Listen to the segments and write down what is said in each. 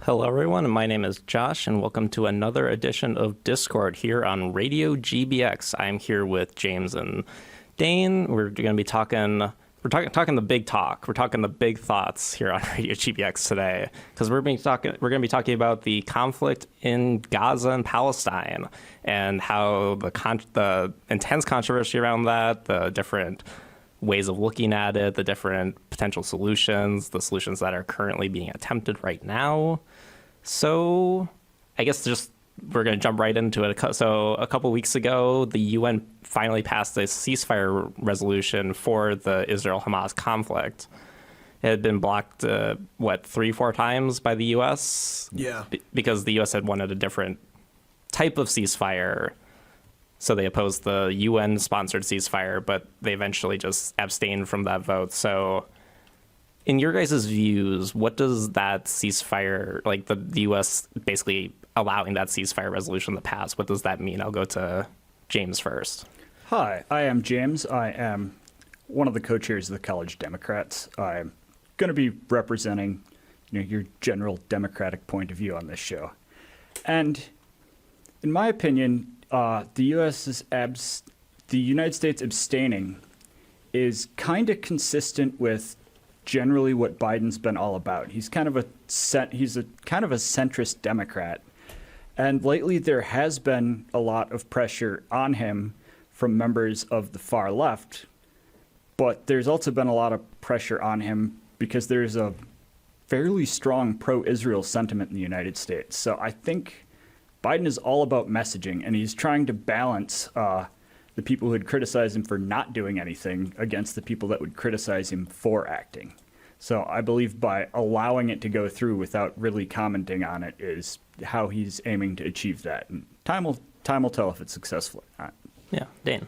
Hello, everyone. My name is Josh, and welcome to another edition of Discourse here on Radio GBX. I'm here with James and Dane. We're going to be talking the big talk. We're talking the big thoughts here on Radio GBX today, because we're going to be talking about the conflict in Gaza and Palestine and how the intense controversy around that, the different ways of looking at it, the different potential solutions, the solutions that are currently being attempted right now. So I guess we're going to jump right into it. So a couple weeks ago, the UN finally passed a ceasefire resolution for the Israel-Hamas conflict. It had been blocked, 3-4 times by the U.S.? Yeah. Because the U.S. had wanted a different type of ceasefire. So they opposed the UN-sponsored ceasefire, but they eventually just abstained from that vote. So in your guys' views, what does that ceasefire, like the U.S. basically allowing that ceasefire resolution to pass, what does that mean? I'll go to James first. Hi, I am James. I am one of the co-chairs of the College Democrats. I'm going to be representing your general Democratic point of view on this show. And in my opinion, the United States abstaining is kind of consistent with generally what Biden's been all about. He's kind of a centrist Democrat, and lately there has been a lot of pressure on him from members of the far left, but there's also been a lot of pressure on him because there's a fairly strong pro-Israel sentiment in the United States. So I think Biden is all about messaging, and he's trying to balance the people who would criticize him for not doing anything against the people that would criticize him for acting. So I believe by allowing it to go through without really commenting on it is how he's aiming to achieve that. And time will tell if it's successful or not. Yeah, Dane.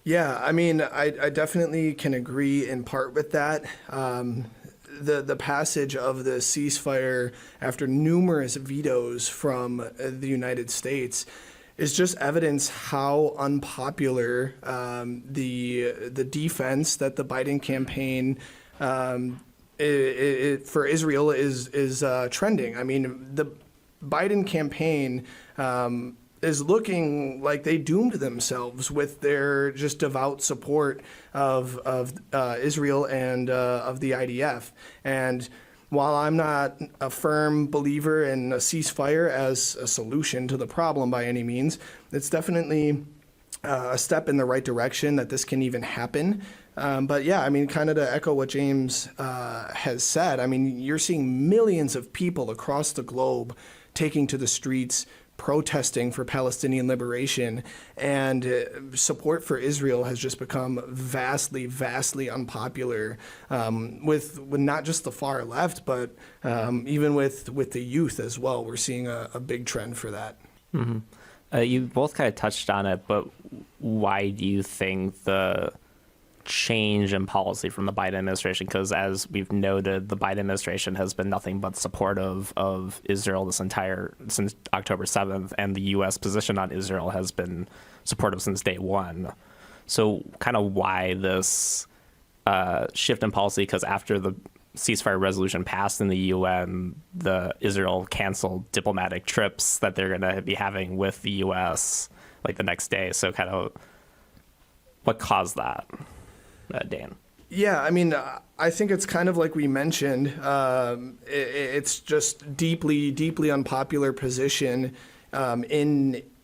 Yeah, I mean, I definitely can agree in part with that. The passage of the ceasefire after numerous vetoes from the United States is just evidence how unpopular the defense that the Biden campaign for Israel is trending. I mean, the Biden campaign is looking like they doomed themselves with their just devout support of Israel and of the IDF. And while I'm not a firm believer in a ceasefire as a solution to the problem by any means, it's definitely a step in the right direction that this can even happen. But yeah, I mean, kind of to echo what James has said, I mean, you're seeing millions of people across the globe taking to the streets, protesting for Palestinian liberation, and support for Israel has just become vastly, vastly unpopular with not just the far left, but even with the youth as well. We're seeing a big trend for that. Mm-hmm. You both kind of touched on it, but why do you think the change in policy from the Biden administration? Because as we've noted, the Biden administration has been nothing but supportive of Israel since October 7th, and the U.S. position on Israel has been supportive since day one. So kind of why this shift in policy? Because after the ceasefire resolution passed in the UN, Israel canceled diplomatic trips that they're going to be having with the U.S. like the next day. So kind of what caused that? Dan. Yeah, I mean, I think it's kind of like we mentioned. It's just deeply, deeply unpopular position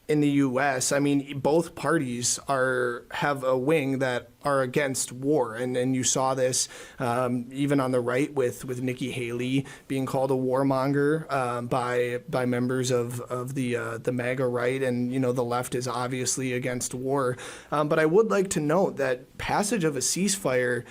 in the U.S. I mean, both parties have a wing that are against war, and you saw this even on the right with Nikki Haley being called a warmonger by members of the MAGA right, and the left is obviously against war. But I would like to note that passage of a ceasefire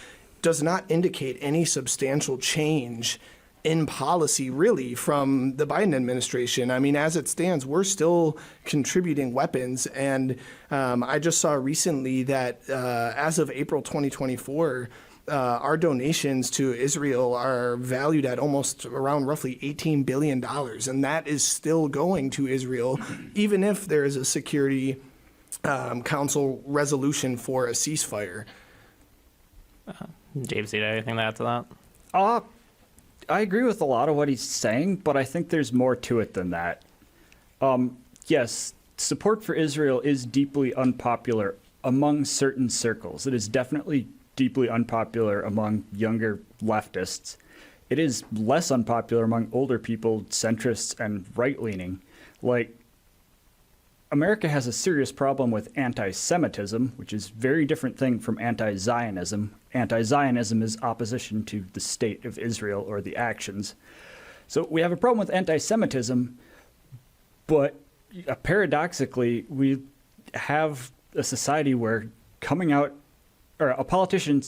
does not indicate any substantial change in policy, really, from the Biden administration. I mean, as it stands, we're still contributing weapons. And I just saw recently that as of April 2024, our donations to Israel are valued at almost around roughly $18 billion. And that is still going to Israel, even if there is a Security Council resolution for a ceasefire. James, do you have anything to add to that? I agree with a lot of what he's saying, but I think there's more to it than that. Yes, support for Israel is deeply unpopular among certain circles. It is definitely deeply unpopular among younger leftists. It is less unpopular among older people, centrists, and right-leaning. Like, America has a serious problem with anti-Semitism, which is a very different thing from anti-Zionism. Anti-Zionism is opposition to the state of Israel or the actions. So we have a problem with anti-Semitism, but paradoxically, we have a society where coming out, or a politician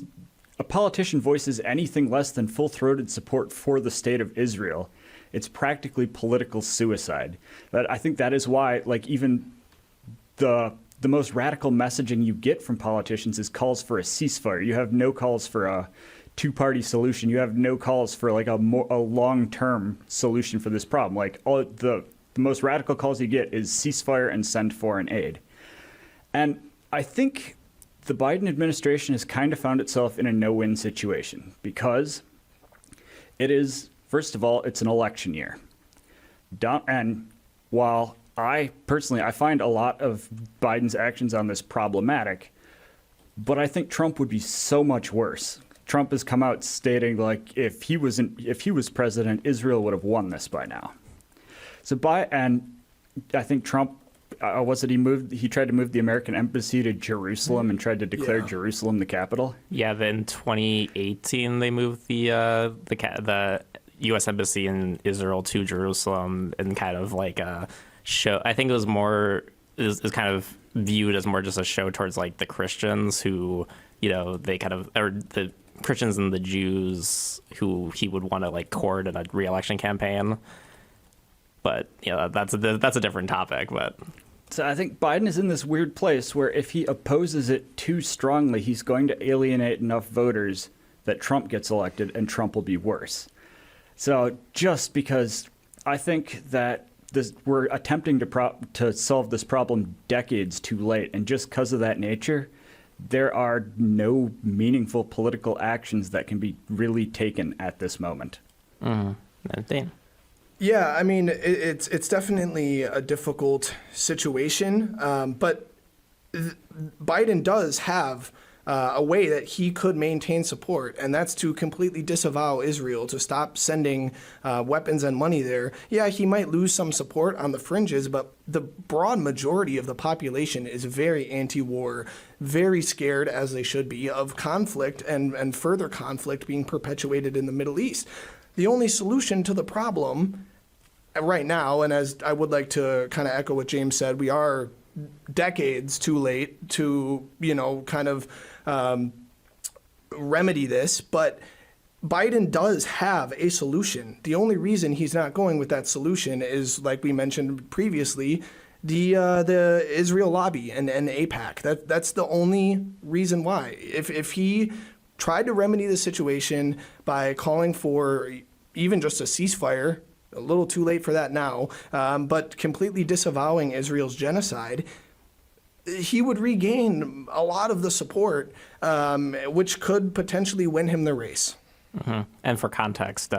voices anything less than full-throated support for the state of Israel, it's practically political suicide. But I think that is why, like, even the most radical messaging you get from politicians is calls for a ceasefire. You have no calls for a two-party solution. You have no calls for like a long-term solution for this problem. Like, all the most radical calls you get is ceasefire and send foreign aid. And I think the Biden administration has kind of found itself in a no-win situation because it is, first of all, it's an election year. And while I find a lot of Biden's actions on this problematic, but I think Trump would be so much worse. Trump has come out stating, like, if he was president, Israel would have won this by now. And I think Trump, he tried to move the American embassy to Jerusalem and tried to declare Jerusalem the capital. Yeah, then 2018 they moved the U.S. embassy in Israel to Jerusalem and kind of like a show. I think it was more is kind of viewed as more just a show towards like the Christians who, you know, they kind of, or the Christians and the Jews who he would want to like court in a re-election campaign. But yeah, that's a different topic. But so I think Biden is in this weird place where if he opposes it too strongly, he's going to alienate enough voters that Trump gets elected and Trump will be worse. So just because I think that we're attempting to solve this problem decades too late, and just because of that nature, there are no meaningful political actions that can be really taken at this moment. Mm-hmm. Yeah, I mean, it's definitely a difficult situation, but Biden does have a way that he could maintain support, and that's to completely disavow Israel, to stop sending weapons and money there. Yeah, he might lose some support on the fringes, but the broad majority of the population is very anti-war, very scared, as they should be, of conflict and further conflict being perpetuated in the Middle East. The only solution to the problem right now, and as I would like to kind of echo what James said, we are decades too late to, kind of remedy this, but Biden does have a solution. The only reason he's not going with that solution is, like we mentioned previously, the Israel lobby and AIPAC. That's the only reason why. If he tried to remedy the situation by calling for even just a ceasefire, a little too late for that now, but completely disavowing Israel's genocide, he would regain a lot of the support, which could potentially win him the race. Mm-hmm. And for context,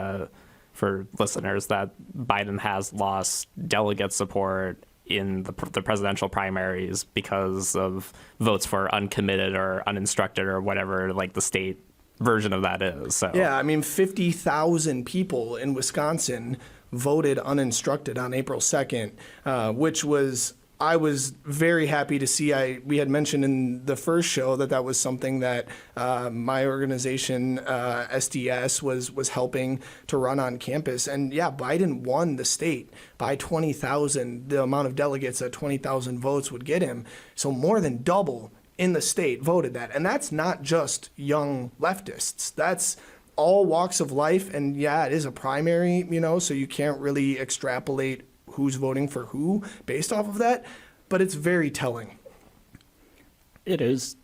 for listeners, that Biden has lost delegate support in the presidential primaries because of votes for uncommitted or uninstructed or whatever, like the state version of that is. So yeah, I mean, 50,000 people in Wisconsin voted uninstructed on April 2nd, which I was very happy to see. We had mentioned in the first show that was something that my organization, SDS, was helping to run on campus. And yeah, Biden won the state by 20,000, the amount of delegates that 20,000 votes would get him. So more than double in the state voted that. And that's not just young leftists. That's all walks of life. And yeah, it is a primary, so you can't really extrapolate who's voting for who based off of that, but it's very telling. It is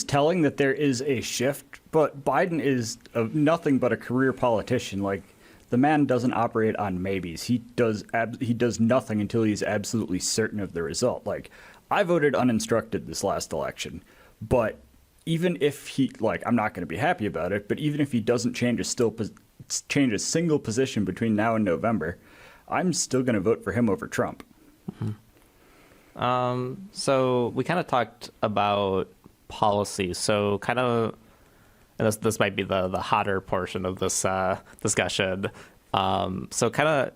telling that there is a shift, but Biden is nothing but a career politician. Like, the man doesn't operate on maybes. He does nothing until he's absolutely certain of the result. Like, I voted uninstructed this last election, but even if I'm not going to be happy about it, but even if he doesn't change his change a single position between now and November, I'm still going to vote for him over Trump. So we kind of talked about policy. So kind of, and this might be the hotter portion of this discussion. So kind of,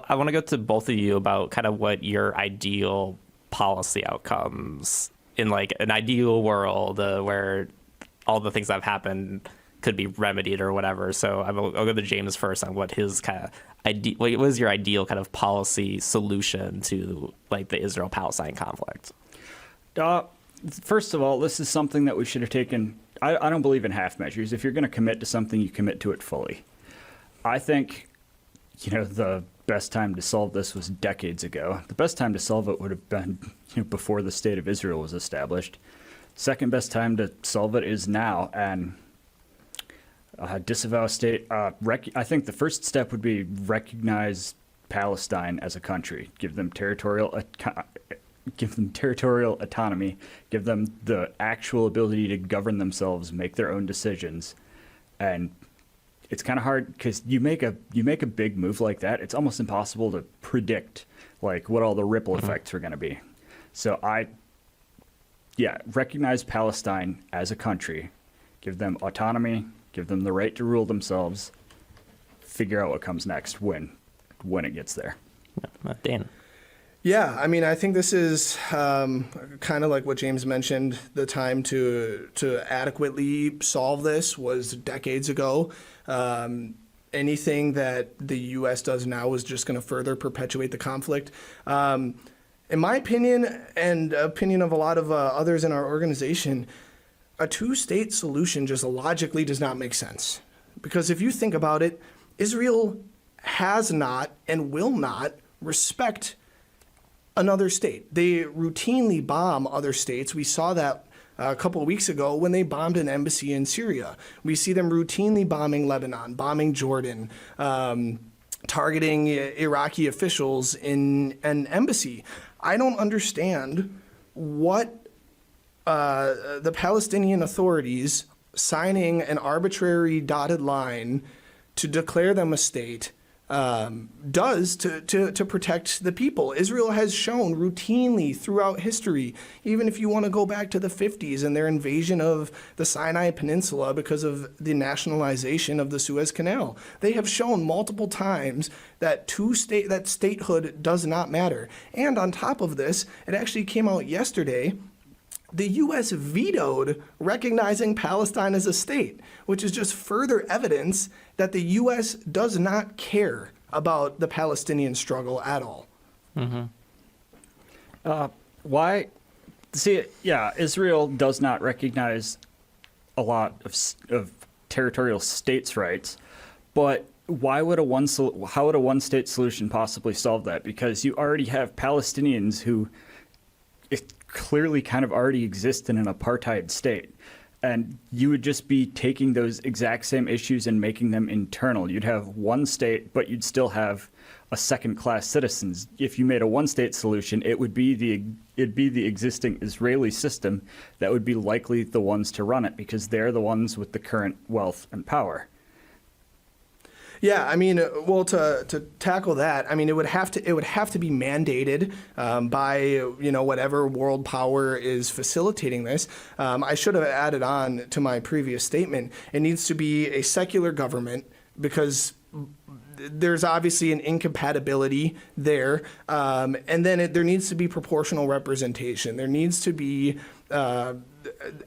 I want to go to both of you about kind of what your ideal policy outcomes in like an ideal world where all the things that have happened could be remedied or whatever. So I'll go to James first on what his kind of what was your ideal kind of policy solution to like the Israel-Palestine conflict? First of all, this is something that we should have taken. I don't believe in half measures. If you're going to commit to something, you commit to it fully. I think, the best time to solve this was decades ago. The best time to solve it would have been before the state of Israel was established. Second best time to solve it is now, and disavow state. I think the first step would be recognize Palestine as a country, give them territorial autonomy, give them the actual ability to govern themselves, make their own decisions, and it's kind of hard because you make a big move like that. It's almost impossible to predict like what all the ripple effects are going to be. So recognize Palestine as a country, give them autonomy, give them the right to rule themselves, figure out what comes next when it gets there. Dan. Yeah, I mean, I think this is kind of like what James mentioned. The time to adequately solve this was decades ago. Anything that the U.S. does now is just going to further perpetuate the conflict. In my opinion, and opinion of a lot of others in our organization, a two-state solution just logically does not make sense. Because if you think about it, Israel has not and will not respect another state. They routinely bomb other states. We saw that a couple of weeks ago when they bombed an embassy in Syria. We see them routinely bombing Lebanon, bombing Jordan, targeting Iraqi officials in an embassy. I don't understand what the Palestinian authorities signing an arbitrary dotted line to declare them a state does to protect the people. Israel has shown routinely throughout history, even if you want to go back to the 50s and their invasion of the Sinai Peninsula because of the nationalization of the Suez Canal, they have shown multiple times that that statehood does not matter. And on top of this, it actually came out yesterday, the U.S. vetoed recognizing Palestine as a state, which is just further evidence that the U.S. does not care about the Palestinian struggle at all. Why? See, yeah, Israel does not recognize a lot of territorial states' rights, but how would a one-state solution possibly solve that? Because you already have Palestinians who clearly kind of already exist in an apartheid state. And you would just be taking those exact same issues and making them internal. You'd have one state, but you'd still have a second-class citizens. If you made a one-state solution, it'd be the existing Israeli system that would be likely the ones to run it because they're the ones with the current wealth and power. Yeah, I mean, well, to tackle that, I mean, it would have to be mandated by whatever world power is facilitating this. I should have added on to my previous statement. It needs to be a secular government because there's obviously an incompatibility there, and then there needs to be proportional representation. There needs to be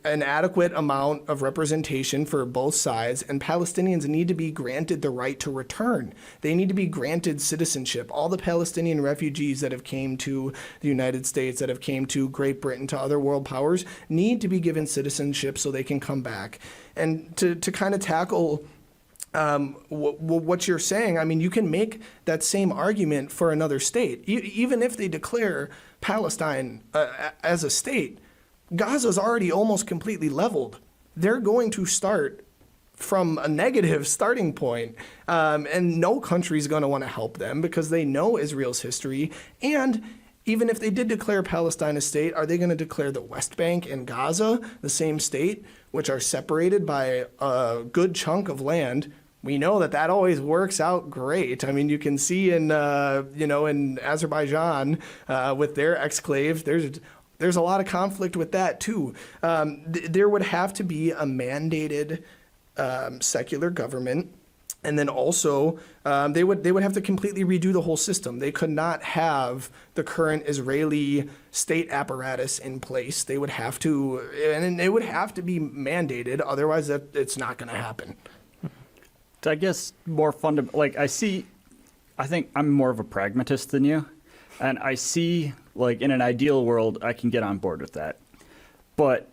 an adequate amount of representation for both sides, and Palestinians need to be granted the right to return. They need to be granted citizenship. All the Palestinian refugees that have came to the United States, that have came to Great Britain, to other world powers, need to be given citizenship so they can come back. And to kind of tackle what you're saying, I mean, you can make that same argument for another state. Even if they declare Palestine as a state, Gaza's already almost completely leveled. They're going to start from a negative starting point, and no country's going to want to help them because they know Israel's history. And even if they did declare Palestine a state, are they going to declare the West Bank and Gaza the same state, which are separated by a good chunk of land, we know that always works out great. I mean, you can see in in Azerbaijan with their exclave, there's a lot of conflict with that too. There would have to be a mandated secular government. And then also, they would have to completely redo the whole system. They could not have the current Israeli state apparatus in place. They would have to, and it would have to be mandated. Otherwise, it's not going to happen. I guess more fundamental. Like I think I'm more of a pragmatist than you, and I see like in an ideal world, I can get on board with that. But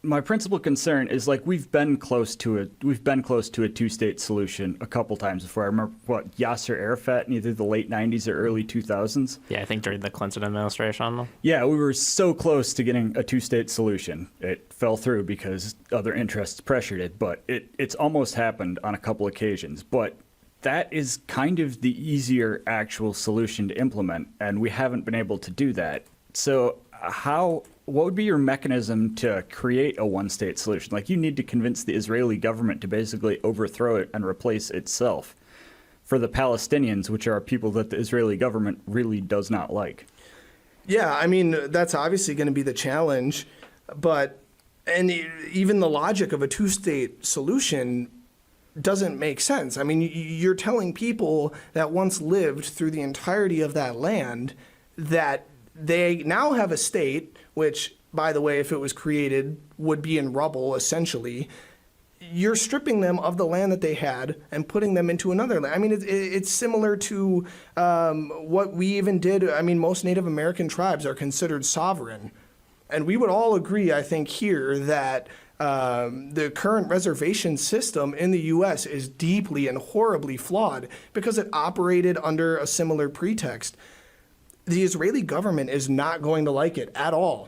my principal concern is like we've been close to a two-state solution a couple times before. I remember Yasser Arafat in either the late 90s or early 2000s. Yeah, I think during the Clinton administration. Yeah, we were so close to getting a two-state solution. It fell through because other interests pressured it, but it's almost happened on a couple occasions. But that is kind of the easier actual solution to implement, and we haven't been able to do that. So what would be your mechanism to create a one-state solution? Like, you need to convince the Israeli government to basically overthrow it and replace itself for the Palestinians, which are people that the Israeli government really does not like. Yeah, I mean, that's obviously going to be the challenge. And even the logic of a two-state solution doesn't make sense. I mean, you're telling people that once lived through the entirety of that land that they now have a state, which, by the way, if it was created, would be in rubble, essentially. You're stripping them of the land that they had and putting them into another land. I mean, it's similar to what we even did. I mean, most Native American tribes are considered sovereign. And we would all agree, I think, here that the current reservation system in the U.S. is deeply and horribly flawed because it operated under a similar pretext. The Israeli government is not going to like it at all.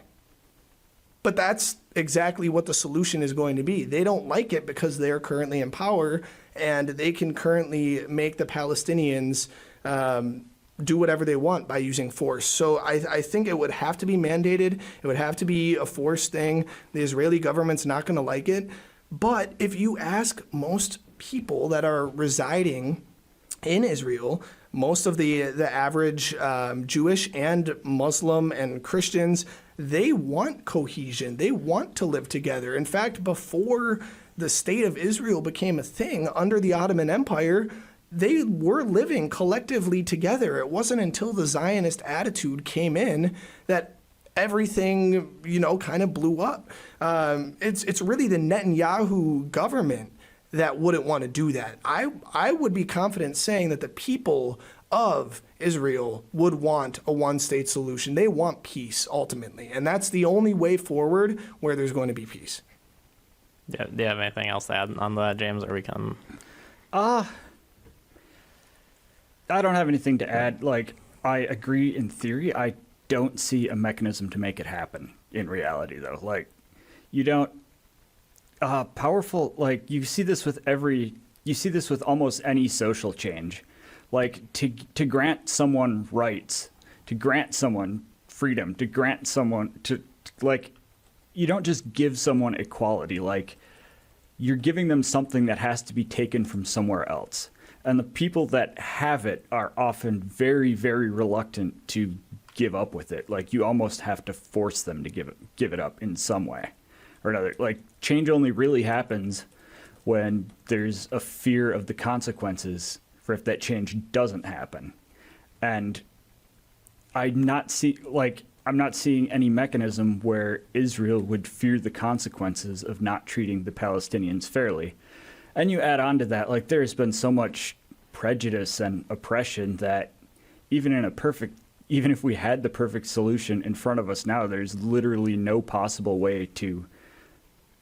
But that's exactly what the solution is going to be. They don't like it because they're currently in power, and they can currently make the Palestinians do whatever they want by using force. So I think it would have to be mandated. It would have to be a forced thing. The Israeli government's not going to like it. But if you ask most people that are residing in Israel, most of the average Jewish and Muslim and Christians, they want cohesion. They want to live together. In fact, before the state of Israel became a thing under the Ottoman Empire, they were living collectively together. It wasn't until the Zionist attitude came in that everything, kind of blew up. It's really the Netanyahu government that wouldn't want to do that. I would be confident saying that the people of Israel would want a one-state solution. They want peace, ultimately. And that's the only way forward where there's going to be peace. Yeah, do you have anything else to add on that, James, or we can... I don't have anything to add. Like, I agree in theory. I don't see a mechanism to make it happen in reality, though. Like, you don't... powerful, like, you see this with almost any social change. Like, to grant someone rights, to grant someone freedom, to grant someone like, you don't just give someone equality. Like, you're giving them something that has to be taken from somewhere else. And the people that have it are often very, very reluctant to give up with it. Like, you almost have to force them to give it up in some way or another. Like, change only really happens when there's a fear of the consequences for if that change doesn't happen. And I'm not seeing any mechanism where Israel would fear the consequences of not treating the Palestinians fairly. And you add on to that, like, there's been so much prejudice and oppression that even if we had the perfect solution in front of us now, there's literally no possible way to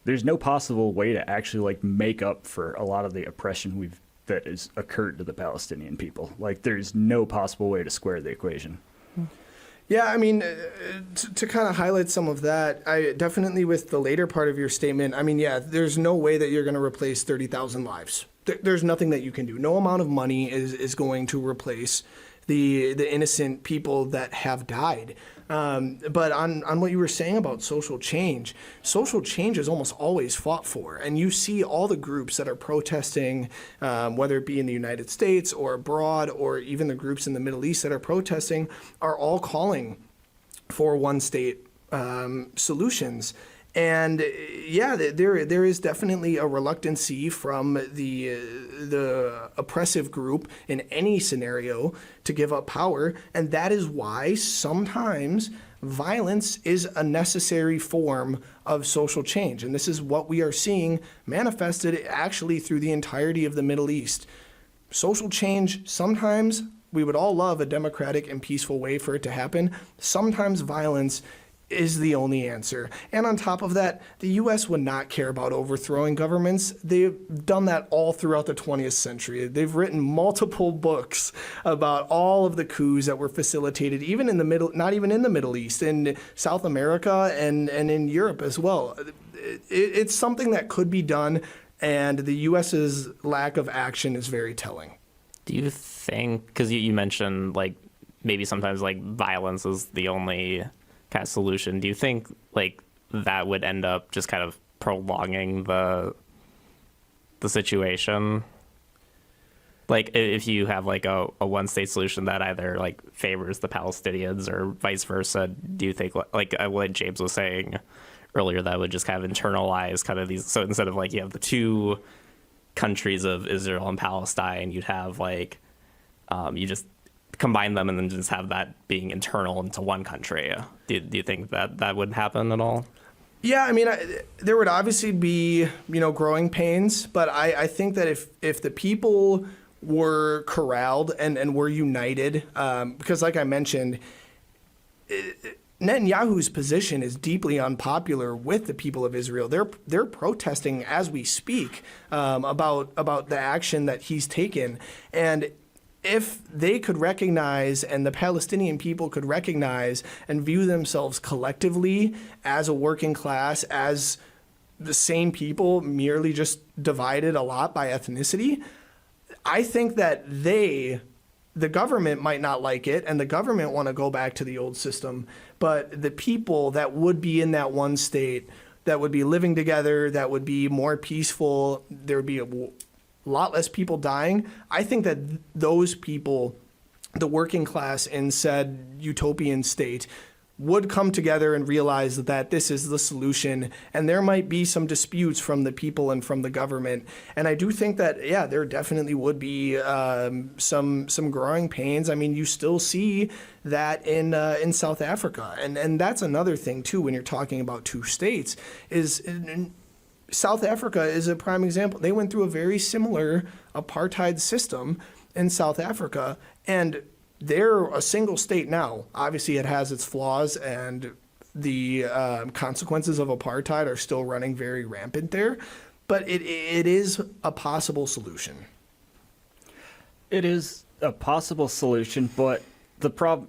actually, like, make up for a lot of the oppression that has occurred to the Palestinian people. Like, there's no possible way to square the equation. Yeah, I mean, to kind of highlight some of that, I definitely with the later part of your statement, I mean, yeah, there's no way that you're going to replace 30,000 lives. There's nothing that you can do. No amount of money is going to replace the innocent people that have died. But on what you were saying about social change is almost always fought for. And you see all the groups that are protesting, whether it be in the United States or abroad, or even the groups in the Middle East that are protesting, are all calling for one-state solutions. And yeah, there is definitely a reluctancy from the oppressive group in any scenario to give up power, and that is why sometimes violence is a necessary form of social change. And this is what we are seeing manifested actually through the entirety of the Middle East. Social change, sometimes we would all love a democratic and peaceful way for it to happen. Sometimes violence is the only answer. And on top of that, the U.S. would not care about overthrowing governments. They've done that all throughout the 20th century. They've written multiple books about all of the coups that were facilitated, even in the not even in the Middle East, in South America and in Europe as well. It's something that could be done, and the U.S.'s lack of action is very telling. Do you think, because you mentioned like maybe sometimes like violence is the only kind of solution, do you think like that would end up just kind of prolonging the situation? Like if you have like a one-state solution that either like favors the Palestinians or vice versa, do you think like what James was saying earlier, that would just kind of internalize kind of these, so instead of like you have the two countries of Israel and Palestine, you'd have like you just combine them and then just have that being internal into one country? Do you think that would happen at all? Yeah, I mean, there would obviously be, growing pains, but I think that if the people were corralled and were united, because like I mentioned, Netanyahu's position is deeply unpopular with the people of Israel. They're protesting as we speak about the action that he's taken. And if they could recognize, and the Palestinian people could recognize and view themselves collectively as a working class, as the same people, merely just divided a lot by ethnicity, I think that the government might not like it, and the government want to go back to the old system, but the people that would be in that one state, that would be living together, that would be more peaceful, there would be a lot less people dying. I think that those people, the working class in said utopian state, would come together and realize that this is the solution, and there might be some disputes from the people and from the government. And I do think that, yeah, there definitely would be some growing pains. I mean, you still see that in South Africa, and that's another thing too when you're talking about two states is. South Africa is a prime example. They went through a very similar apartheid system in South Africa, and they're a single state now. Obviously, it has its flaws, and the consequences of apartheid are still running very rampant there, but it is a possible solution. It is a possible solution, but the problem,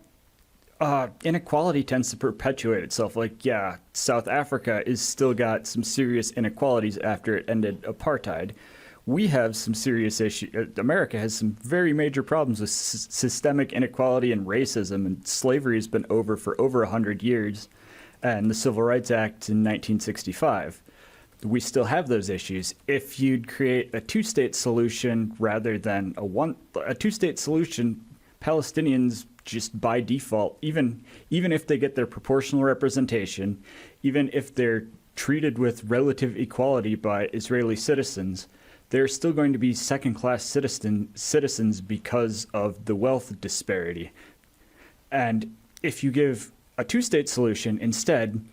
inequality tends to perpetuate itself. Like, yeah, South Africa is still got some serious inequalities after it ended apartheid. We have some serious issues. America has some very major problems with systemic inequality and racism, and slavery has been over for over 100 years, and the Civil Rights Act in 1965. We still have those issues. If you'd create a two-state solution rather than a two-state solution, Palestinians just by default, even if they get their proportional representation, even if they're treated with relative equality by Israeli citizens, they're still going to be second-class citizens because of the wealth disparity. And if you give a two-state solution instead,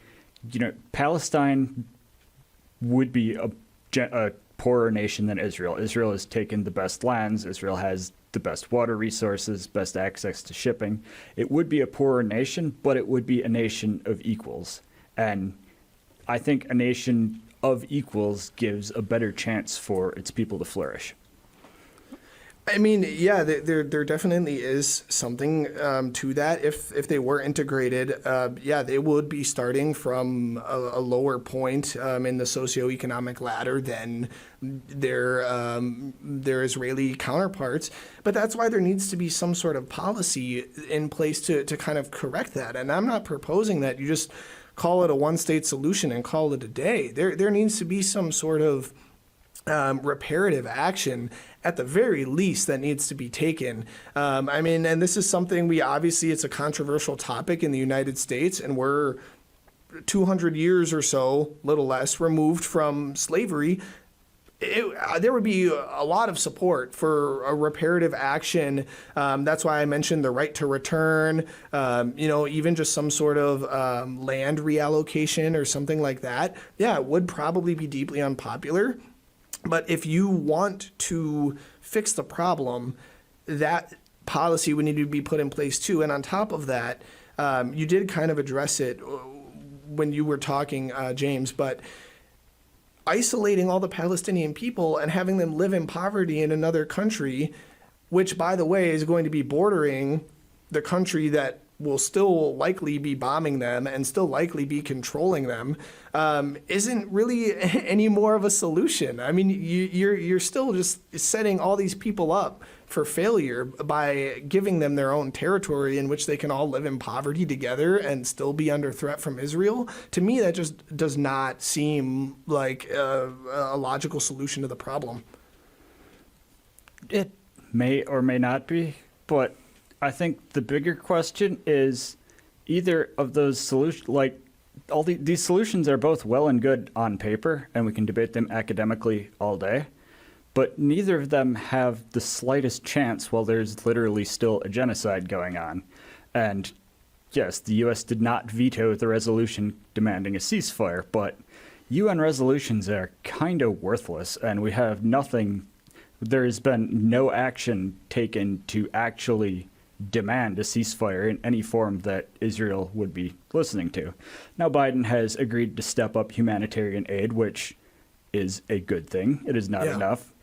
Palestine would be a poorer nation than Israel. Israel has taken the best lands. Israel has the best water resources, best access to shipping. It would be a poorer nation, but it would be a nation of equals. And I think a nation of equals gives a better chance for its people to flourish. I mean, yeah, there definitely is something to that. If they were integrated, yeah, they would be starting from a lower point in the socioeconomic ladder than their Israeli counterparts. But that's why there needs to be some sort of policy in place to kind of correct that. And I'm not proposing that you just call it a one-state solution and call it a day. There needs to be some sort of reparative action at the very least that needs to be taken. I mean, and this is something it's a controversial topic in the United States, and we're 200 years or so, little less, removed from slavery. There would be a lot of support for a reparative action. That's why I mentioned the right to return, even just some sort of land reallocation or something like that. Yeah, it would probably be deeply unpopular. But if you want to fix the problem, that policy would need to be put in place too. And on top of that, you did kind of address it when you were talking, James, but isolating all the Palestinian people and having them live in poverty in another country, which, by the way, is going to be bordering the country that will still likely be bombing them and still likely be controlling them, isn't really any more of a solution. I mean, you're still just setting all these people up for failure by giving them their own territory in which they can all live in poverty together and still be under threat from Israel. To me, that just does not seem like a logical solution to the problem. It may or may not be, but I think the bigger question is either of those solutions, like these solutions are both well and good on paper, and we can debate them academically all day, but neither of them have the slightest chance while there's literally still a genocide going on. And yes, the U.S. did not veto the resolution demanding a ceasefire, but UN resolutions are kind of worthless, and we have nothing. There has been no action taken to actually demand a ceasefire in any form that Israel would be listening to. Now, Biden has agreed to step up humanitarian aid, which is a good thing. It is not enough.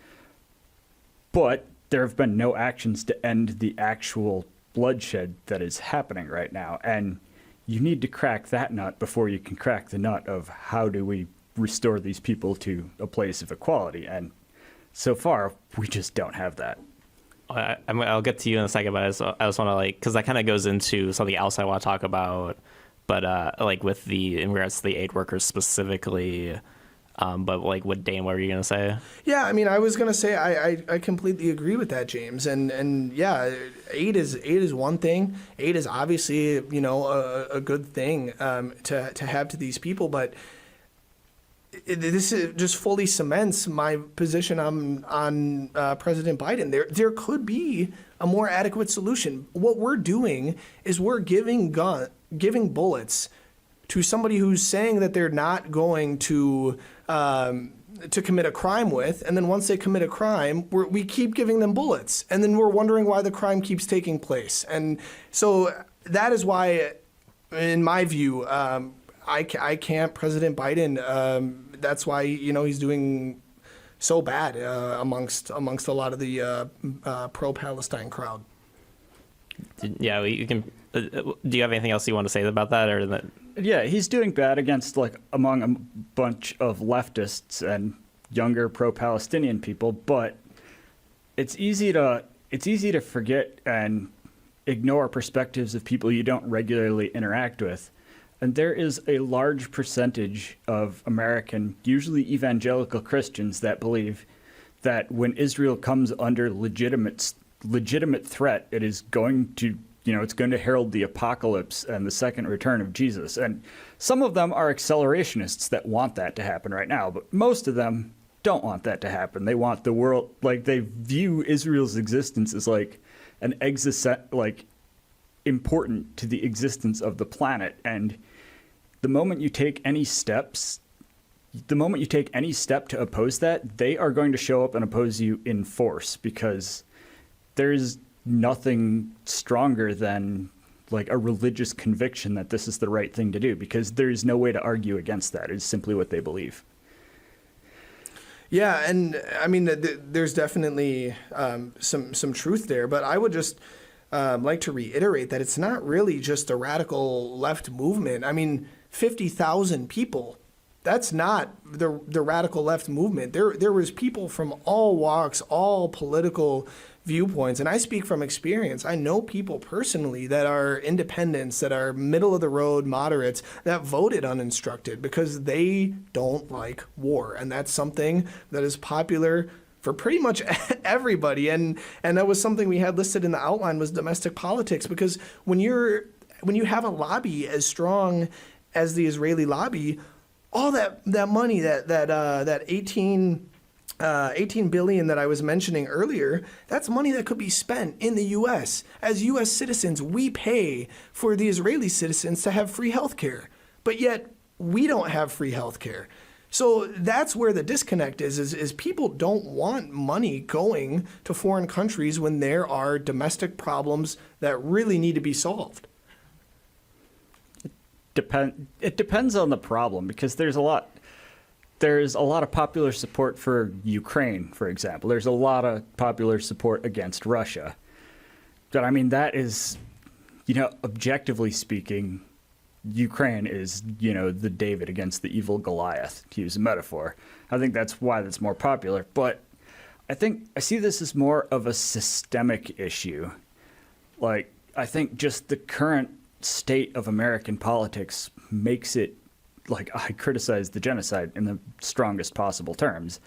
But there have been no actions to end the actual bloodshed that is happening right now. And you need to crack that nut before you can crack the nut of how do we restore these people to a place of equality. And so far, we just don't have that. I'll get to you in a second, but I just want to because that kind of goes into something else I want to talk about, but with in regards to the aid workers specifically, but with Dane, what were you going to say? Yeah, I mean, I was going to say I completely agree with that, James, and yeah, aid is one thing. Aid is obviously a good thing to have to these people, but this just fully cements my position on President Biden. There could be a more adequate solution. What we're doing is we're giving bullets to somebody who's saying that they're not going to commit a crime with, and then once they commit a crime, we keep giving them bullets, and then we're wondering why the crime keeps taking place. And so that is why, in my view, I can't President Biden. That's why he's doing so bad amongst a lot of the pro-Palestine crowd. Yeah, you can. Do you have anything else you want to say about that, or that? Yeah, he's doing bad against among a bunch of leftists and younger pro-Palestinian people, but it's easy to forget and ignore perspectives of people you don't regularly interact with. And there is a large percentage of American, usually evangelical Christians, that believe that when Israel comes under legitimate threat, it is going to, it's going to herald the apocalypse and the second return of Jesus. And some of them are accelerationists that want that to happen right now, but most of them don't want that to happen. They want the world, they view Israel's existence as an important to the existence of the planet. And the moment you take any step to oppose that, they are going to show up and oppose you in force, because there's nothing stronger than a religious conviction that this is the right thing to do, because there's no way to argue against that. It's simply what they believe. Yeah, and I mean, there's definitely some truth there, but I would just like to reiterate that it's not really just a radical left movement. I mean, 50,000 people. That's not the radical left movement. There was people from all walks, all political viewpoints, and I speak from experience. I know people personally that are independents, that are middle of the road moderates, that voted uninstructed because they don't like war, and that's something that is popular for pretty much everybody. And that was something we had listed in the outline, was domestic politics, because when you have a lobby as strong as the Israeli lobby, all that money, that 18 billion that I was mentioning earlier, that's money that could be spent in the U.S. As U.S. citizens, we pay for the Israeli citizens to have free health care, but yet we don't have free health care. So that's where the disconnect is people don't want money going to foreign countries when there are domestic problems that really need to be solved. It depends on the problem, because there's a lot of popular support for Ukraine, for example. There's a lot of popular support against Russia. But I mean, that is, objectively speaking, Ukraine is, the David against the evil Goliath, to use a metaphor. I think that's why that's more popular. But I see this as more of a systemic issue. Like, I think just the current state of American politics makes it, like, I criticize the genocide in the strongest possible terms.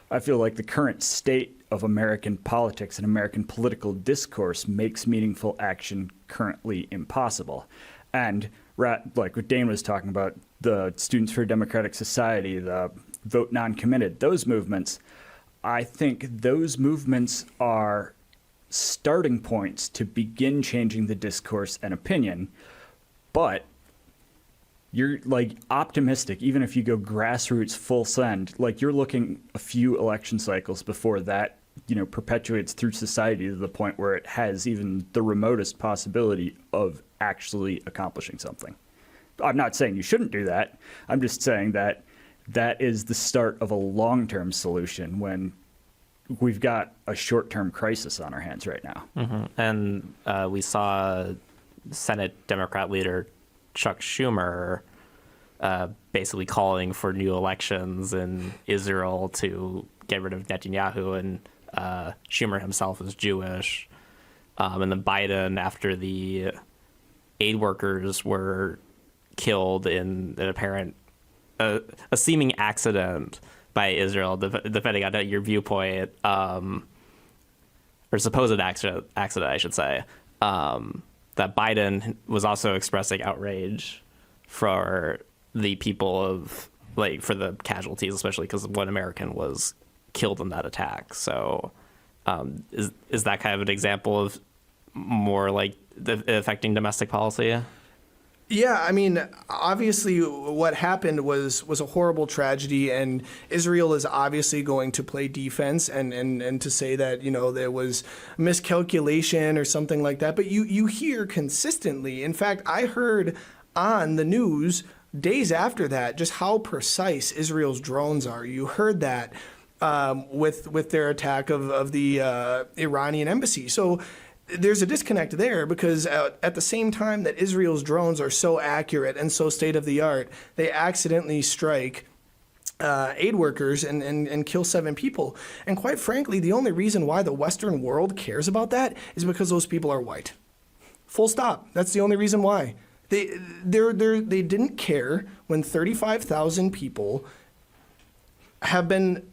I feel like the current state of American politics and American political discourse makes meaningful action currently impossible. And like what Dane was talking about, the Students for a Democratic Society, the Vote Non-Committed, those movements, I think those movements are starting points to begin changing the discourse and opinion. But you're, like, optimistic, even if you go grassroots full send, like, you're looking a few election cycles before that, perpetuates through society to the point where it has even the remotest possibility of actually accomplishing something. I'm not saying you shouldn't do that. I'm just saying that that is the start of a long-term solution when we've got a short-term crisis on our hands right now. Mm-hmm. And we saw Senate Democrat leader Chuck Schumer basically calling for new elections in Israel to get rid of Netanyahu, and Schumer himself is Jewish. And then Biden, after the aid workers were killed in an apparent, a seeming accident by Israel, depending on your viewpoint, or supposed accident, I should say, that Biden was also expressing outrage for the people of, like, for the casualties, especially because one American was killed in that attack. So is that kind of an example of more like affecting domestic policy? Yeah, I mean, obviously what happened was a horrible tragedy, and Israel is obviously going to play defense and to say that, there was miscalculation or something like that. But you hear consistently, in fact, I heard on the news days after that just how precise Israel's drones are. You heard that with their attack of the Iranian embassy. So there's a disconnect there, because at the same time that Israel's drones are so accurate and so state-of-the-art, they accidentally strike aid workers and kill 7 people. And quite frankly, the only reason why the Western world cares about that is because those people are white. Full stop. That's the only reason why. They didn't care when 35,000 people have been,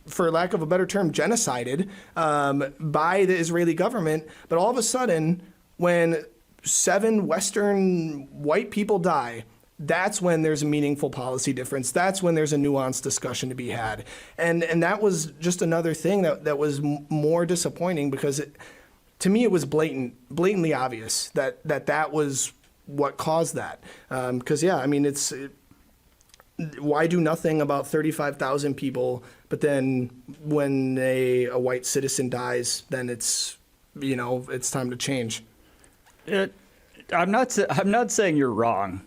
for lack of a better term, genocided by the Israeli government. But all of a sudden, when 7 Western white people die, that's when there's a meaningful policy difference. That's when there's a nuanced discussion to be had. And that was just another thing that was more disappointing, because to me it was blatantly obvious that was what caused that. Because, yeah, I mean, why do nothing about 35,000 people, but then when a white citizen dies, then it's time to change? I'm not saying you're wrong,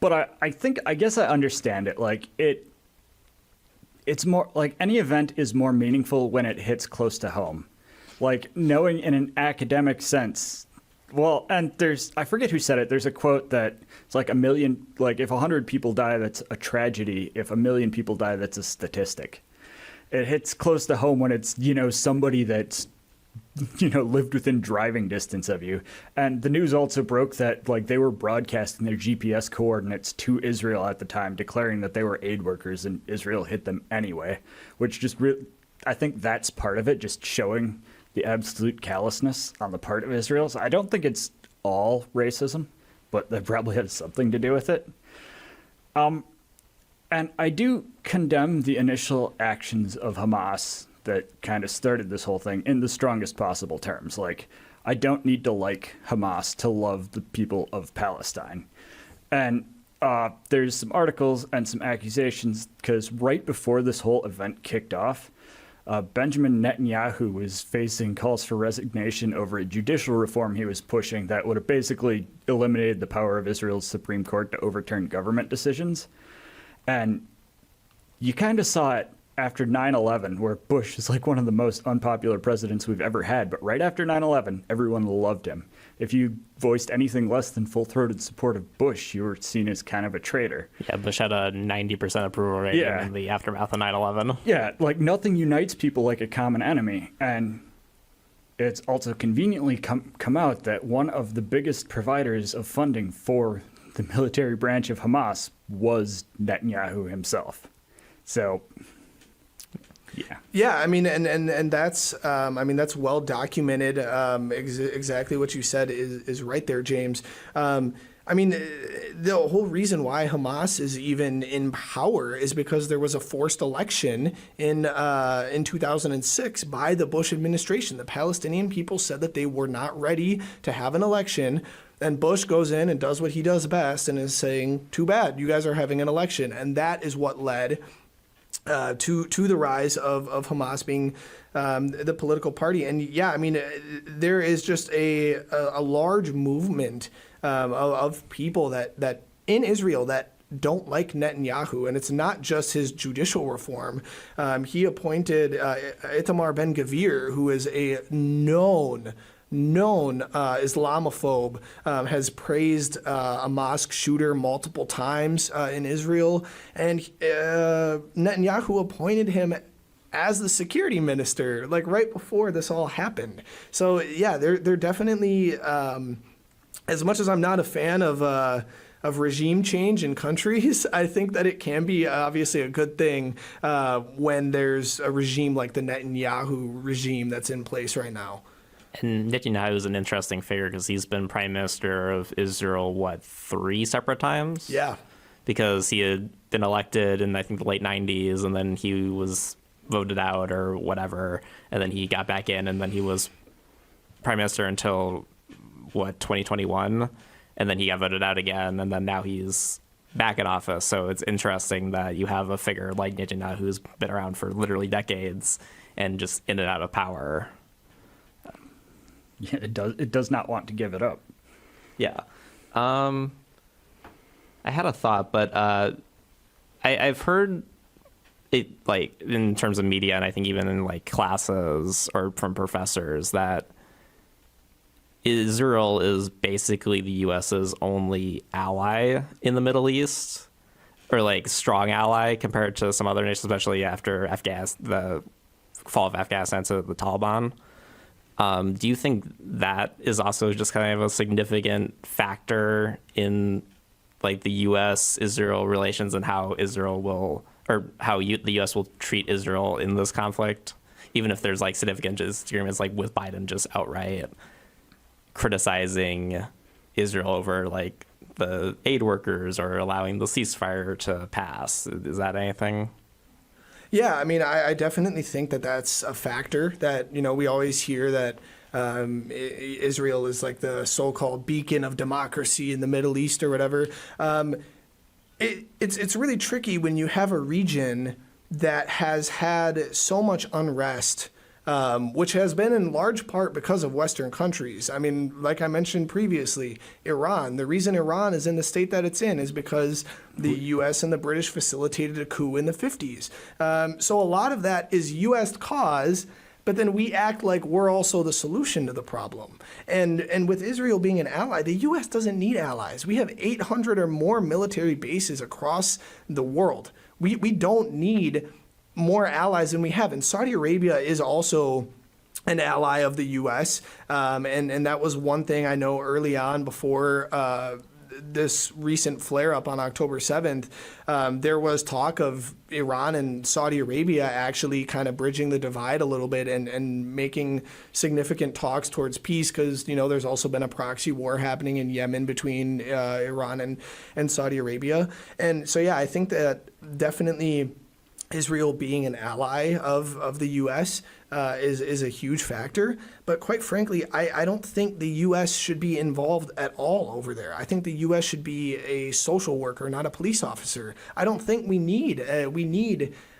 but I guess I understand it. Like, it's more like any event is more meaningful when it hits close to home. Like knowing in an academic sense. Well, and I forget who said it. There's a quote that it's like if 100 people die, that's a tragedy. If 1 million people die, that's a statistic. It hits close to home when it's, somebody that's, lived within driving distance of you. And the news also broke that like they were broadcasting their GPS coordinates to Israel at the time, declaring that they were aid workers, and Israel hit them anyway, which just I think that's part of it, just showing the absolute callousness on the part of Israel. So I don't think it's all racism, but that probably has something to do with it. And I do condemn the initial actions of Hamas that kind of started this whole thing in the strongest possible terms. Like, I don't need to like Hamas to love the people of Palestine. And there's some articles and some accusations, because right before this whole event kicked off, Benjamin Netanyahu was facing calls for resignation over a judicial reform he was pushing that would have basically eliminated the power of Israel's Supreme Court to overturn government decisions. And you kind of saw it after 9/11, where Bush is like one of the most unpopular presidents we've ever had. But right after 9/11, everyone loved him. If you voiced anything less than full-throated support of Bush, you were seen as kind of a traitor. Yeah, Bush had a 90% approval rating in the aftermath of 9/11. Yeah, like nothing unites people like a common enemy. And it's also conveniently come out that one of the biggest providers of funding for the military branch of Hamas was Netanyahu himself. So, yeah. Yeah, I mean, and that's that's well documented. Exactly what you said is right there, James. I mean, the whole reason why Hamas is even in power is because there was a forced election in 2006 by the Bush administration. The Palestinian people said that they were not ready to have an election. And Bush goes in and does what he does best and is saying, too bad, you guys are having an election. And that is what led to the rise of Hamas being the political party. And yeah, I mean, there is just a large movement of people that in Israel that don't like Netanyahu, and it's not just his judicial reform. He appointed Itamar Ben-Gvir, who is a known Islamophobe, has praised a mosque shooter multiple times in Israel, and Netanyahu appointed him as the security minister, like right before this all happened. So yeah, they're definitely, as much as I'm not a fan of regime change in countries, I think that it can be obviously a good thing when there's a regime like the Netanyahu regime that's in place right now. And Netanyahu is an interesting figure because he's been prime minister of Israel, 3 separate times? Yeah. Because he had been elected in, I think, the late 90s, and then he was voted out or whatever, and then he got back in, and then he was prime minister until, 2021? And then he got voted out again, and then now he's back in office. So it's interesting that you have a figure like Netanyahu who's been around for literally decades and just in and out of power. Yeah, it does not want to give it up. Yeah. I had a thought, but I've heard it, like, in terms of media, and I think even in, like, classes or from professors, that Israel is basically the U.S.'s only ally in the Middle East, or, like, strong ally compared to some other nations, especially after the fall of Afghanistan to the Taliban. Do you think that is also just kind of a significant factor in, like, the U.S.-Israel relations and how Israel will, or how the U.S. will treat Israel in this conflict, even if there's, like, significant disagreements, like with Biden just outright criticizing Israel over, like, the aid workers or allowing the ceasefire to pass? Is that anything? Yeah, I mean, I definitely think that that's a factor that, we always hear that Israel is like the so-called beacon of democracy in the Middle East or whatever. It's really tricky when you have a region that has had so much unrest which has been in large part because of Western countries. I mean, like I mentioned previously, Iran. The reason Iran is in the state that it's in is because the U.S. and the British facilitated a coup in the 50s. So a lot of that is U.S. cause, but then we act like we're also the solution to the problem. And with Israel being an ally, the U.S. doesn't need allies. We have 800 or more military bases across the world. We don't need more allies than we have. And Saudi Arabia is also an ally of the U.S. And that was one thing I know early on before this recent flare-up on October 7th, there was talk of Iran and Saudi Arabia actually kind of bridging the divide a little bit and making significant talks towards peace because, there's also been a proxy war happening in Yemen between Iran and Saudi Arabia. And so, yeah, I think that definitely Israel being an ally of the U.S. Is a huge factor. But quite frankly, I don't think the U.S. should be involved at all over there. I think the U.S. should be a social worker, not a police officer. I don't think we need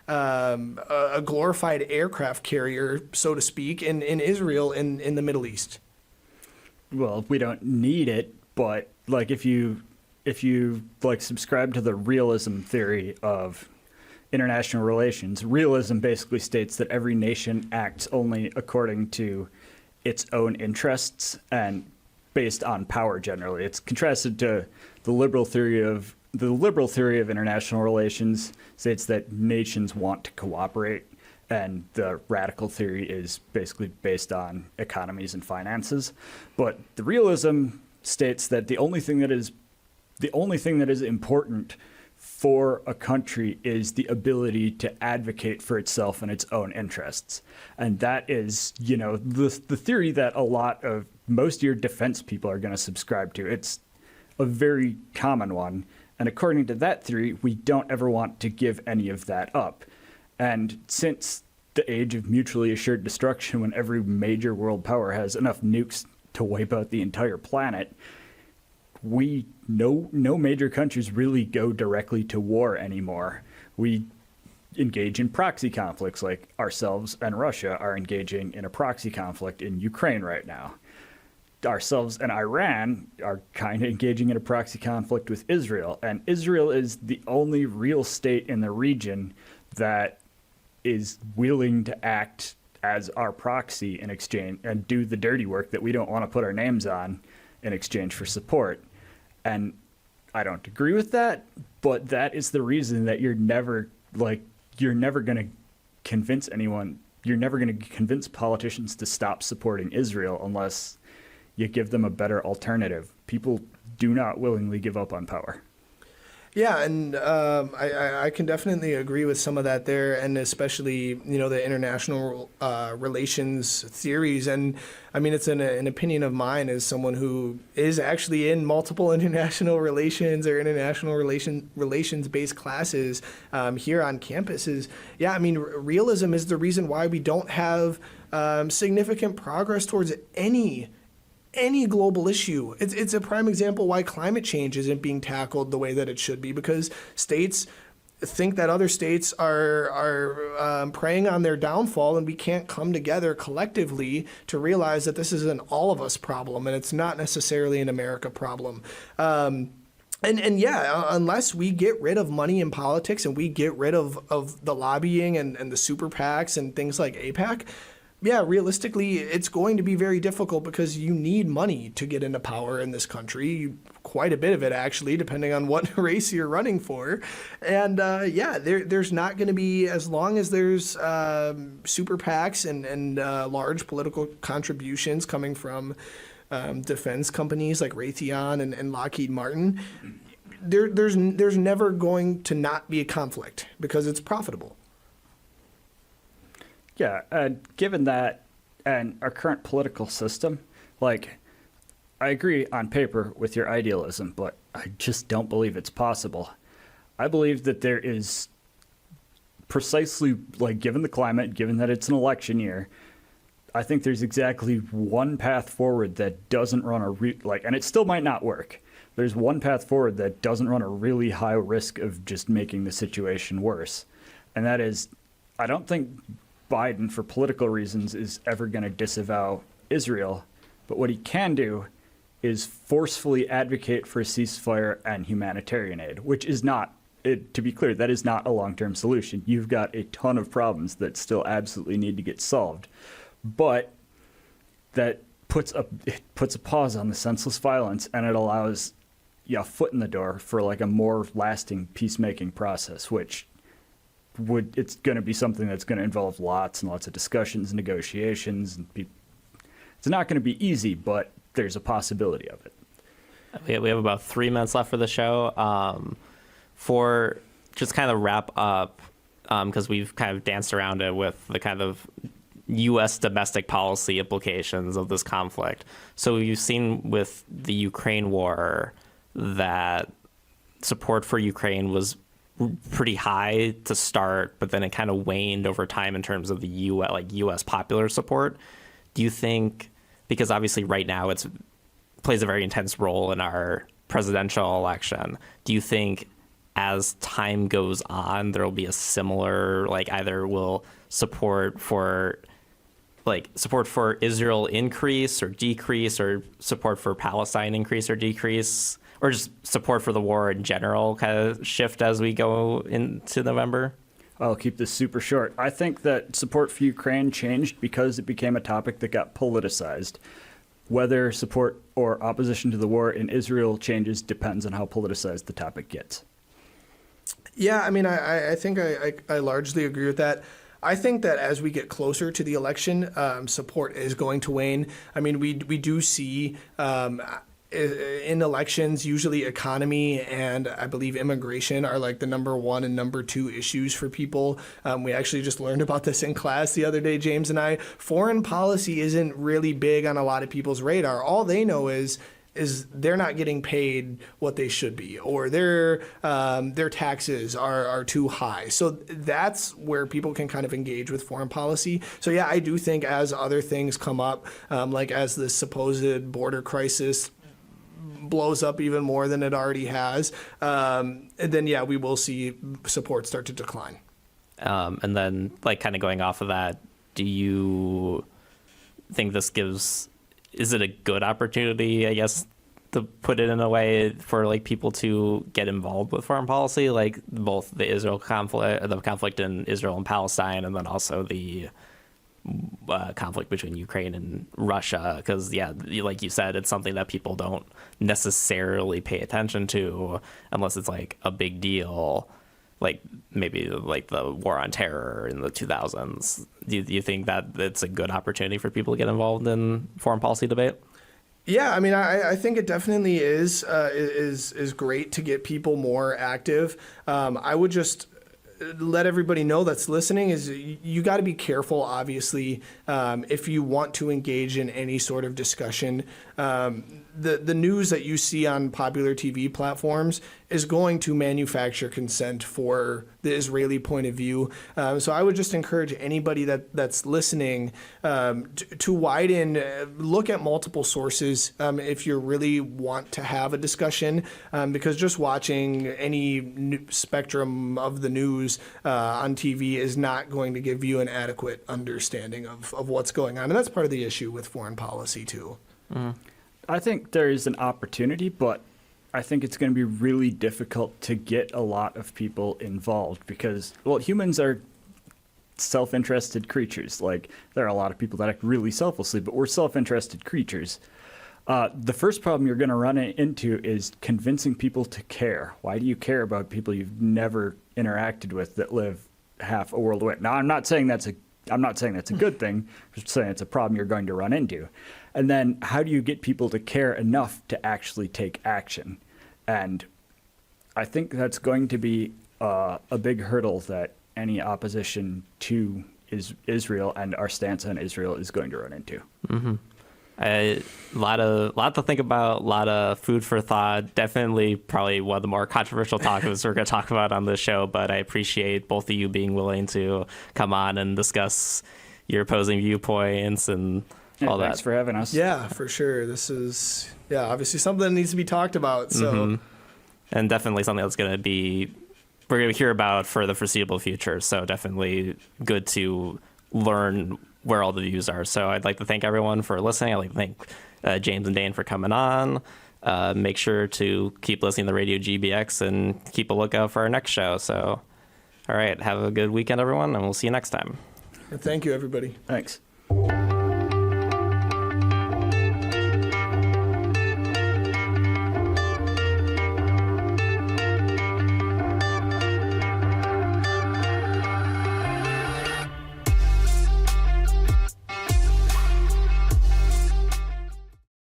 a glorified aircraft carrier, so to speak, in Israel in the Middle East. Well, we don't need it, but like if you like subscribe to the realism theory of international relations, realism basically states that every nation acts only according to its own interests and based on power generally. It's contrasted to the liberal theory of international relations states that nations want to cooperate, and the radical theory is basically based on economies and finances. But the realism states that the only thing that is important for a country is the ability to advocate for itself and its own interests. And that is, the theory that most of your defense people are going to subscribe to. It's a very common one. And according to that theory, we don't ever want to give any of that up. And since the age of mutually assured destruction, when every major world power has enough nukes to wipe out the entire planet, no major countries really go directly to war anymore. We engage in proxy conflicts, like ourselves and Russia are engaging in a proxy conflict in Ukraine right now. Ourselves and Iran are kind of engaging in a proxy conflict with Israel, and Israel is the only real state in the region that is willing to act as our proxy in exchange and do the dirty work that we don't want to put our names on in exchange for support. And I don't agree with that, but that is the reason that you're never going to convince anyone, you're never going to convince politicians to stop supporting Israel unless you give them a better alternative. People do not willingly give up on power. Yeah, and I can definitely agree with some of that there, and especially, the international relations theories. And I mean, it's an opinion of mine as someone who is actually in multiple international relations or international relations-based classes here on campus is, yeah, I mean, realism is the reason why we don't have significant progress towards any global issue. It's a prime example why climate change isn't being tackled the way that it should be, because states think that other states are preying on their downfall, and we can't come together collectively to realize that this is an all of us problem, and it's not necessarily an America problem. And yeah, unless we get rid of money in politics and we get rid of the lobbying and the super PACs and things like AIPAC, yeah, realistically, it's going to be very difficult because you need money to get into power in this country. Quite a bit of it, actually, depending on what race you're running for. And yeah, there's not going to be, as long as there's super PACs and large political contributions coming from defense companies like Raytheon and Lockheed Martin, there's never going to not be a conflict because it's profitable. Yeah, given that and our current political system, I agree on paper with your idealism, but I just don't believe it's possible. I believe that there is precisely, given the climate, given that it's an election year, I think there's exactly one path forward that doesn't run and it still might not work. There's one path forward that doesn't run a really high risk of just making the situation worse. And that is, I don't think Biden, for political reasons, is ever going to disavow Israel. But what he can do is forcefully advocate for a ceasefire and humanitarian aid, which is not, to be clear, that is not a long-term solution. You've got a ton of problems that still absolutely need to get solved. But that puts a pause on the senseless violence, and it allows a foot in the door for like a more lasting peacemaking process, which it's going to be something that's going to involve lots and lots of discussions, negotiations, and it's not going to be easy, but there's a possibility of it. We have about 3 minutes left for the show. For just kind of wrap up, because we've kind of danced around it with the kind of U.S. domestic policy implications of this conflict. So you've seen with the Ukraine war that support for Ukraine was pretty high to start, but then it kind of waned over time in terms of the U.S. popular support. Do you think, because obviously right now it plays a very intense role in our presidential election, do you think as time goes on there will be a similar, either will support for Israel increase or decrease, or support for Palestine increase or decrease, or just support for the war in general kind of shift as we go into November? I'll keep this super short. I think that support for Ukraine changed because it became a topic that got politicized. Whether support or opposition to the war in Israel changes depends on how politicized the topic gets. Yeah, I mean, I think I largely agree with that. I think that as we get closer to the election, support is going to wane. I mean, we do see in elections, usually economy and I believe immigration are like the number one and number two issues for people. We actually just learned about this in class the other day, James and I. Foreign policy isn't really big on a lot of people's radar. All they know is they're not getting paid what they should be, or their taxes are too high. So that's where people can kind of engage with foreign policy. So yeah, I do think as other things come up, like as the supposed border crisis blows up even more than it already has, then yeah, we will see support start to decline. And then kind of going off of that, do you think this is it a good opportunity, I guess, to put it in a way for people to get involved with foreign policy, like both the conflict in Israel and Palestine, and then also the conflict between Ukraine and Russia? Because yeah, like you said, it's something that people don't necessarily pay attention to unless it's a big deal, like maybe the war on terror in the 2000s. Do you think that it's a good opportunity for people to get involved in foreign policy debate? Yeah, I mean, I think it definitely is great to get people more active. I would just let everybody know that's listening is you got to be careful, obviously, if you want to engage in any sort of discussion. The news that you see on popular TV platforms is going to manufacture consent for the Israeli point of view. So I would just encourage anybody that's listening to widen, look at multiple sources if you really want to have a discussion, because just watching any spectrum of the news on TV is not going to give you an adequate understanding of what's going on. And that's part of the issue with foreign policy too. Mm-hmm. I think there is an opportunity, but I think it's going to be really difficult to get a lot of people involved because, well, humans are self-interested creatures. There are a lot of people that act really selflessly, but we're self-interested creatures. The first problem you're going to run into is convincing people to care. Why do you care about people you've never interacted with that live half a world away? Now, I'm not saying that's a good thing. I'm just saying it's a problem you're going to run into. And then how do you get people to care enough to actually take action? And I think that's going to be a big hurdle that any opposition to Israel and our stance on Israel is going to run into. Mm-hmm. A lot to think about, a lot of food for thought. Definitely probably one of the more controversial topics we're going to talk about on this show, but I appreciate both of you being willing to come on and discuss your opposing viewpoints and all that. Thanks for having us. Yeah, for sure. This is, obviously something that needs to be talked about. So, mm-hmm. And definitely something that's going to be, we're going to hear about for the foreseeable future. So definitely good to learn where all the views are. So I'd like to thank everyone for listening. I'd like to thank James and Dane for coming on. Make sure to keep listening to Radio GBX and keep a lookout for our next show. So, all right, have a good weekend, everyone, and we'll see you next time. Thank you, everybody. Thanks.